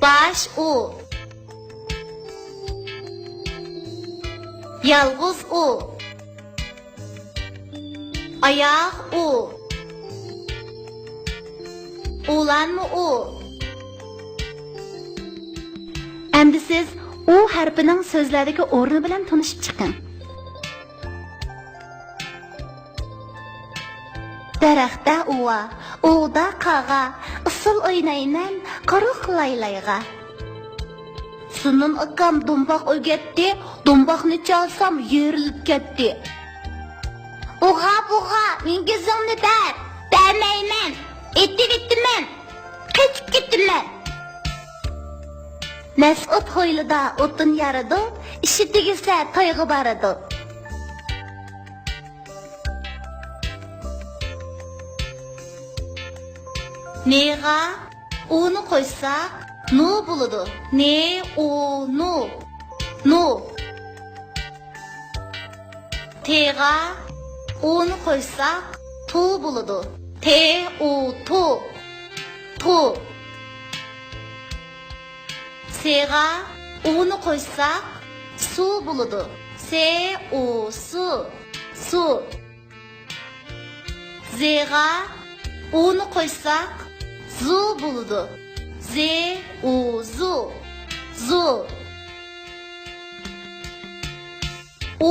Baş u. Yalğız u. Ayaq u. Ulanma u. Endi siz u harfining so'zlardagi o'rni bilan tanishib chiqing. Daraxtda uva, uğda qağa, ısıl oynayman, quruq laylayga. Sunun akam dombaq o'rgatdi, dombaqni chalsam yerilib ketdi. Uğa buğa, menga zimni ber, bermayman, etdim, qechib ketdiman. Mas'ud hoylida o'tin yaridi, ishi tegisa toyga boradi. Ne'ga uni qo'ysak, nu bo'ladi. Ne, u, nu. Nu. Te'ga uni qo'ysak, tu bo'ladi. Te, u, tu. Tu. Se'ga uni qo'ysak, su bo'ladi. Se, u, su. Su. Ze'ga uni qo'ysak, zu bo'ladi. Ze, u, zu. Zu.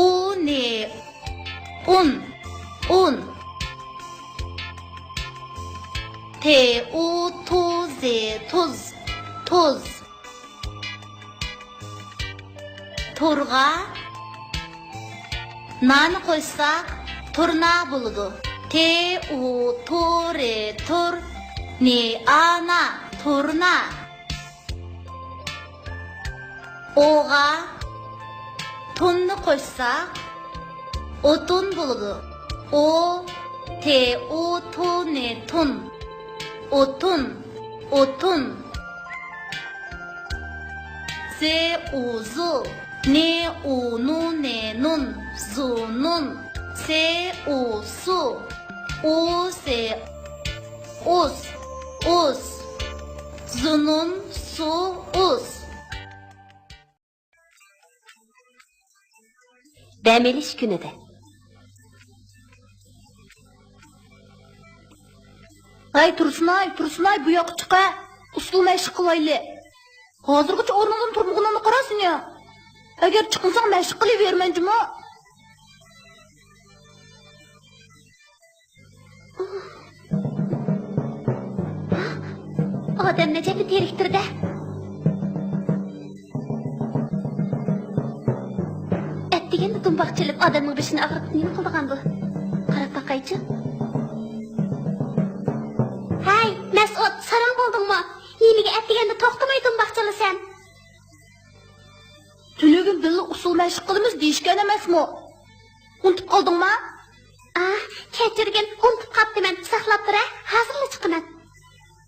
U, ne, un. Un. Te, u, tu, ze, tuz. Tuz. Turga nani qo'ysak, turna bo'ladi. Te, u, tu, re, tur. Ne, ana, turna. Oga tunni qo'ysak, o'tun bo'ladi. O, te, u, tu, ne, tun. O'tun, o'tun. Se, u, zu. Ne, u, nu, ne, nun. Zu, nun. Se, u, su. U, se, us. Us. Zunun, su, us. Dam olish kunida. Ay Tursunay, bu yoqqa chiqa. Usul mashq qilayli. Hozirgacha o'rningdan turmag'inimni qarasin ya. Agar chiqsang mashq qilavermanjimi? Odam nechaga teriktirdi? Deganda do'mboqchilib odamning beshini og'ritib nima qildigan bu? Qarab baqaychi. Hay, Mas'ud, sarang bo'ldingmi? Yemiga deganda to'xtamay do'mboqchilasan. Tülügün birli usul mashq qilamiz deyishgan emasmi? Unutib qoldingmi? Kechirgin, unutib qolibman. Saqlab tur, hozirla chiqaman.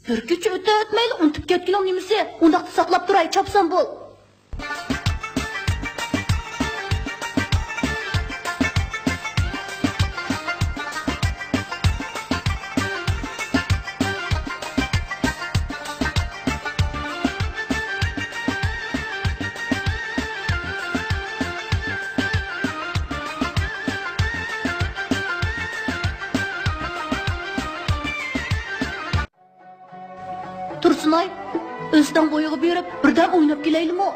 Bir kecha o'tmayli unutib ketganing nimasi? Undaqda saqlab turay, chopsam bo'l. Tursunay, o'zdan bo'yiga berib, birdan o'ynab kelaylikmi?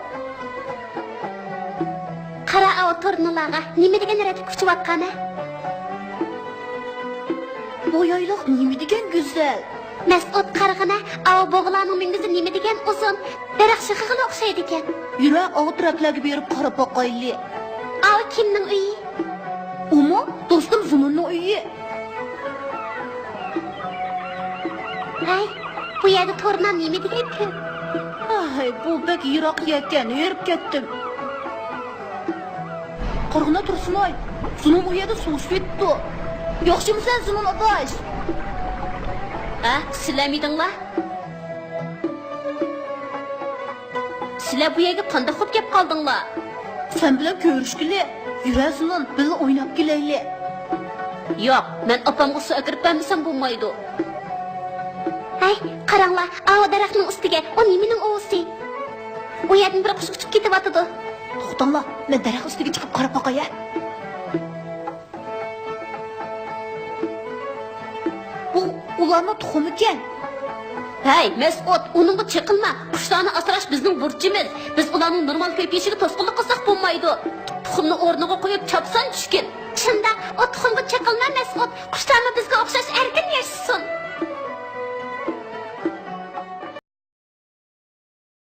Qara o'tirnilarga nima degan ratib kuchiyotgani? Bu yoyliq nima degan go'zal. Mas'ud qarg'ina, bo'g'larning mingizi nima degan uzun, daraxt shig'iga o'xshaydi ekan. Yurak o'tiraqlarga berib qarab boqaylik. Kimning uyi? Umi, do'stim Zumunning uyi. Hay, bu yerda to'rnam nima degan-ku? Ay, bu bek yiroq ekan, erib ketdim. Qarg'ina Tursunay, Zumun u yerda suv sepdi. Yaxshimisan Zumun odosh? Sizlarmidinglar? Sizlar bu yerga qanday xo'p kelib qoldinglar? Sen bilan ko'rishgili, yurasizmi? Birga o'ynab kelaylik. Yo'q, men opamga suv akirib bermasam bo'lmaydi. Hey, qaranglar, ava daraxtning ustiga. O nimaning o'zi? U yerdan bir qush uchib ketyapti. To'xtanglar, men daraxt ustiga chiqib qarab boqay. Bu ularning tuxumi ekan. Hey, Mesut, uningga chiqilma. Qushlarni asrash bizning burchimiz. Biz ularning normal ko'payishiga to'sqinlik qilsak bo'lmaydi. Tuxumni o'rniga qo'yib chopsan tushkin. Shunda, o tuxumga chiqilma Mesut. Qushlarni bizga o'xshash erkin yashasin.